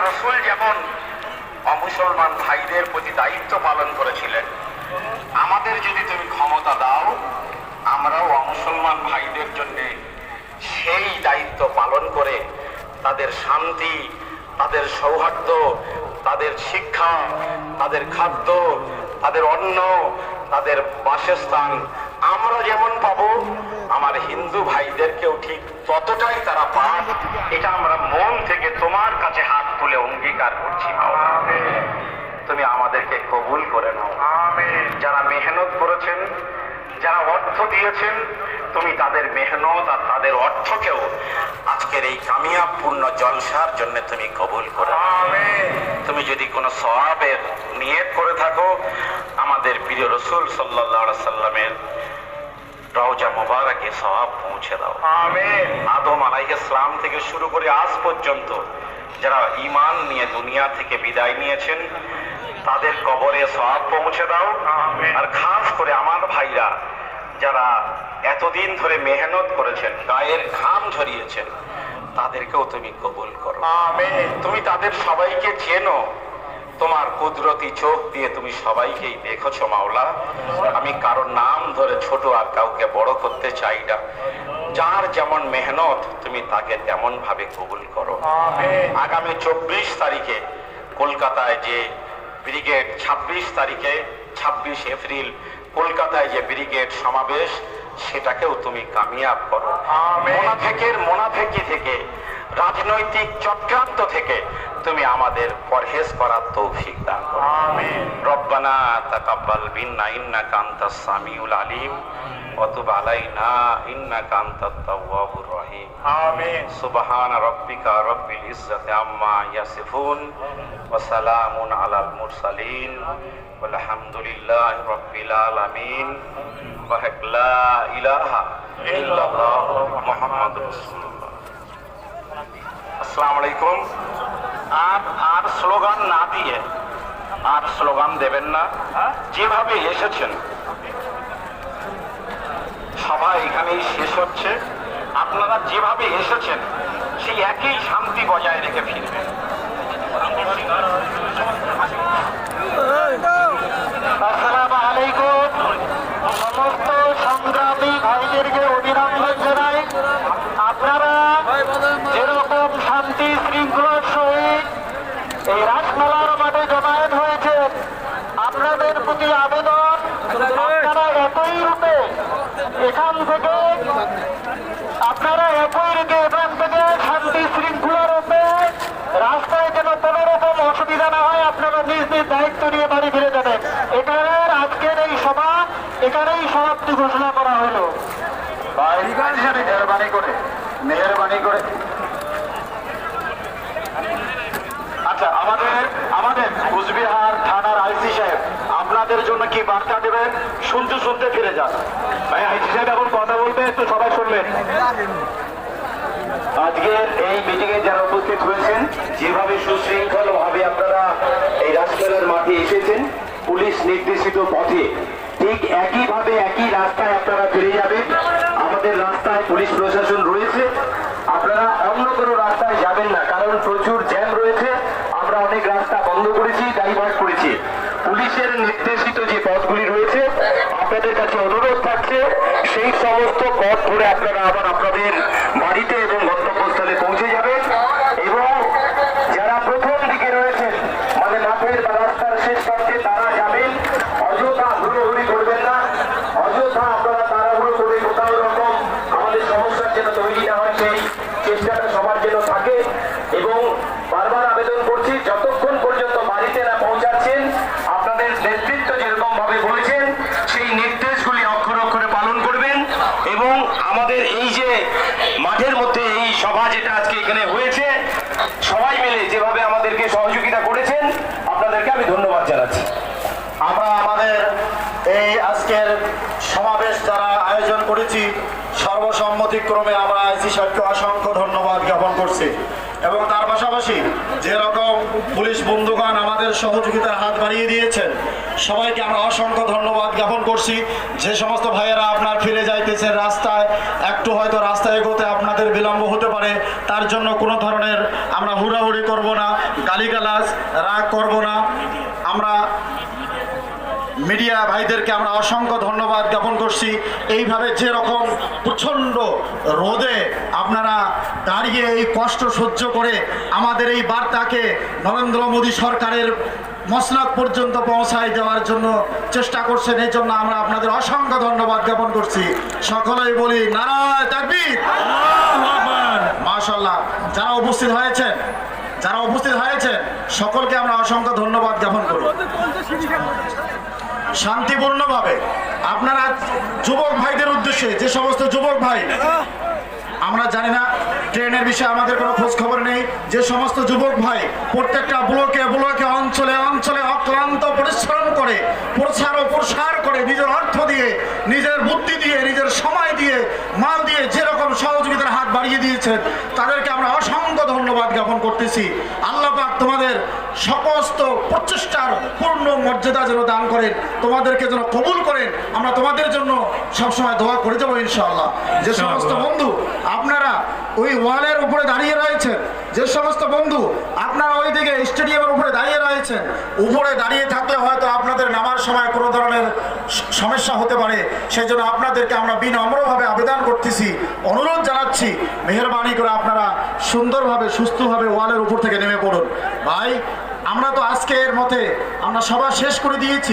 রসুল যেমন অমুসলমান ভাইদের প্রতি দায়িত্ব পালন করেছিলেন, আমাদের যদি তুমি ক্ষমতা দাও, আমরাও অমুসলমান ভাইদের জন্য সেই দায়িত্ব পালন করে তাদের শান্তি, তাদের সৌহার্দ্য, তাদের শিক্ষা, তাদের খাদ্য, তাদের অন্ন, তাদের বাসস্থান আমরা যেমন পাবো, আমার হিন্দু ভাইদেরকেও ঠিক ততটাই তারা পান। এটা আমরা মন থেকে তোমার কাছে হাত তুলে অঙ্গীকার করছি। তুমি আমাদেরকে কবুল করে নাও। যারা মেহনত করেছেন, যারা অর্থ দিয়েছেন, তুমি তাদের মেহনত আর তাদের অর্থকেও আজকের এই কামিয়াবপূর্ণ জলসার জন্য তুমি কবুল করো। তুমি যদি কোনো সওয়াবের নিয়ত করে থাকো, আমাদের প্রিয় রসুল সাল্লাল্লাহু আলাইহি সাল্লামের রওজা মুবারকে সওয়াব পৌঁছে দাও। আদম আলাইহিস সালাম থেকে শুরু করে আজ পর্যন্ত যারা ঈমান নিয়ে দুনিয়া থেকে বিদায় নিয়েছেন, তাদের কবরে সওয়াব পৌঁছে দাও। আর খাস করে আমার ভাইরা যারা এতদিন ধরে মেহনত করেছেন, গায়ের ঘাম ঝরিয়েছেন, তাদেরকেও তুমি কবুল করো। তুমি তাদের সবাইকে চেনো, তোমার কুদরতি চোখ দিয়ে তুমি সবাইকেই দেখেছো মাওলা। আমি কারোর নাম ধরে ছোট আর কাউকে বড় করতে চাই না। যার যেমন মেহনত তুমি তাকে তেমন ভাবে কবুল করো। আগামী 24 তারিখে কলকাতায় যে ব্রিগেড, 26 তারিখে 26 এপ্রিল কলকাতায় যে ব্রিগেড সমাবেশ, সেটাকেও তুমি কামিয়াব করো। মোনাফেকি থেকে, রাজনৈতিক চক্রান্ত থেকে তুমি আমাদের পরহেজ করার তৌফিক দান করো। রব্বানা তাকাব্বাল মিন্না ইন্নাকা আনতাস সামিউল আলিম ওয়া তুব আলাইনা ইন্নাকা আনতাত তাওয়াবুর রহিম। সুবহানা রাব্বিকা রাব্বিল ইজ্জাতি আম্মা ইয়াসিফুন ওয়া সালামুন আলাল মুরসালিন ওয়ালহামদুলিল্লাহি রাব্বিল আলামিন ওয়া লা ইলাহা ইল্লাল্লাহ মুহাম্মাদুর রাসূলুল্লাহ। আসসালামু আলাইকুম। আর স্লোগান না দিয়ে, আর স্লোগান দেবেন না। যেভাবে এসেছেন সবাই এখানেই শেষ হচ্ছে। আপনারা যেভাবে এসেছেন সেই একই শান্তি বজায় রেখে ফিরবেন। আসসালামু আলাইকুম। সমস্ত সংগ্রামী ভাইদেরকে অভিনন্দন জানাই। আপনারা যেরকম শান্তি শৃঙ্খলার সহিত এই রাসমেলার মাঠে জমায়েত হয়েছে, আপনাদের প্রতি আবেদন, আপনারা একই রূপে এখান থেকে এখান থেকে শান্তি শৃঙ্খলার রূপে রাস্তায় যেন কোনো রকম অসুবিধা না হয়, আপনারা নিজ নিজ দায়িত্ব নিয়ে বাড়ি ফিরে যাবেন। এখানের আজকের এই সভা এখানেই সমাপ্তি ঘোষণা করা হলো। মেহরবানি করে আচ্ছা, আমাদের কুচবিহার থানার আইসি সাহেব আপনাদের জন্য কি বার্তা দেবেন? শুনতে ফিরে যান। ভাই আইসি সাহেব এখন কথা বলতে, একটু সবাই শুনবেন। আজকের এই মিটিং এ যারা উপস্থিত হয়েছেন, যেভাবে সুশৃঙ্খল ভাবে আপনারা এই রাসমেলার মাঠে এসেছেন, পুলিশ নির্দেশিত পথে ঠিক একইভাবে একই রাস্তায় আপনারা ফিরে যাবেন। আমাদের রাস্তায় পুলিশ প্রশাসন রয়েছে, আপনারা অন্য কোনো রাস্তায় যাবেন না, কারণ প্রচুর জ্যাম রয়েছে। আমরা অনেক রাস্তা বন্ধ করেছি, ডাইভার্ট করেছি। পুলিশের নির্দেশিত যে পথগুলি রয়েছে, আপনাদের কাছে অনুরোধ থাকছে সেই সমস্ত পথ ধরে আপনারা আবার আপনাদের বাড়িতে এবং গন্তব্যস্থলে পৌঁছে যাবেন। এবং যারা প্রথম দিকে রয়েছেন, মানে মাঠের বা রাস্তার শেষ প্রান্তে, তারা যাবেন। অযথা হুড়োহুড়ি করবেন না, অযথা আপনারা তাড়াহুড়ো করে কোথাও রকম আমাদের সমস্যার যেন তৈরি না হয়, সেই চেষ্টাটা সবার জন্য থাকে। এবং বারবার আবেদন করছি, যতক্ষণ পর্যন্ত বাড়িতে না পৌঁছাচ্ছেন, আপনাদের নেতৃত্ব যেরকম ভাবে বলেছেন সেই নির্দেশগুলি অক্ষরে অক্ষরে পালন করবেন। এবং আমাদের এই যে মাঠের মধ্যে এই সভা যেটা আজকে এখানে হয়েছে, সবাই মিলে যেভাবে আমাদেরকে সহযোগিতা করেছেন, আপনাদেরকে আমি ধন্যবাদ জানাচ্ছি। আমরা আমাদের এই আজকের সমাবেশ যারা আয়োজন করেছি, সর্বসম্মতিক্রমে আমরা আইসি সাহেবকে অসংখ্য ধন্যবাদ জ্ঞাপন করছি। এবং তার পাশাপাশি যেরকম পুলিশ বন্ধুগণ আমাদের সহযোগিতার হাত বাড়িয়ে দিয়েছেন, সবাইকে আমরা অসংখ্য ধন্যবাদ জ্ঞাপন করছি। যে সমস্ত ভাইয়েরা আপনার ফিরে যাইতেছেন রাস্তায়, একটু হয়তো রাস্তায় এগোতে আপনাদের বিলম্ব হতে পারে, তার জন্য কোনো ধরনের আমরা হুড়াহুড়ি করব না। গালিগালাজ রাগ করব না। আমরা মিডিয়া ভাইদেরকে আমরা অসংখ্য ধন্যবাদ জ্ঞাপন করছি। এইভাবে যেরকম প্রচণ্ড রোদে আপনারা দাঁড়িয়ে এই কষ্ট সহ্য করে আমাদের এই বার্তাকে নরেন্দ্র মোদী সরকারের মসনদ পর্যন্ত পৌঁছায় দেওয়ার জন্য চেষ্টা করছেন, এই জন্য আমরা আপনাদের অসংখ্য ধন্যবাদ জ্ঞাপন করছি। সকলেই বলি নারায়ে তাকবীর, মাশাআল্লাহ। যারা উপস্থিত হয়েছেন সকলকে আমরা অসংখ্য ধন্যবাদ জ্ঞাপন করি। শান্তিপূর্ণভাবে আপনারা যুবক ভাইদের উদ্দেশ্যে, যে সমস্ত যুবক ভাই, আমরা জানি না ট্রেনের বিষয়ে আমাদের কোনো খোঁজ খবর নেই, যে সমস্ত যুবক ভাই প্রত্যেকটা ব্লকে অঞ্চলে অক্লান্ত পরিশ্রম করে প্রচার ও প্রসার করে নিজের অর্থ দিয়ে, নিজের বুদ্ধি দিয়ে, নিজের সময় দিয়ে, মাল দিয়ে যেরকম সহযোগিতার হাত বাড়িয়ে দিয়েছেন তাদেরকে আমরা অসংখ্য ধন্যবাদ জ্ঞাপন করতেছি। আল্লাহ পাক তোমাদের সমস্ত প্রচেষ্টার পূর্ণ মর্যাদা যেন দান করেন, তোমাদেরকে যেন কবুল করেন। আমরা তোমাদের জন্য সবসময় দোয়া করে যাবো ইনশাআল্লাহ। যে সমস্ত বন্ধু আপনারা ওই ওয়ালের উপরে দাঁড়িয়ে রয়েছেন, যে সমস্ত বন্ধু আপনারা ওই দিকে স্টেডিয়ামের উপরে দাঁড়িয়ে রয়েছেন, উপরে দাঁড়িয়ে থাকলে হয়তো আপনাদের নামার সময় কোনো ধরনের সমস্যা হতে পারে, সেই জন্য আপনাদেরকে আমরা বিনম্রভাবে আবেদন করতেছি, অনুরোধ জানাচ্ছি, মেহেরবানি করে আপনারা সুন্দরভাবে সুস্থভাবে ওয়ালের উপর থেকে নেমে পড়ুন। ভাই, আমরা তো আজকের মতে আমরা সভা শেষ করে দিয়েছি।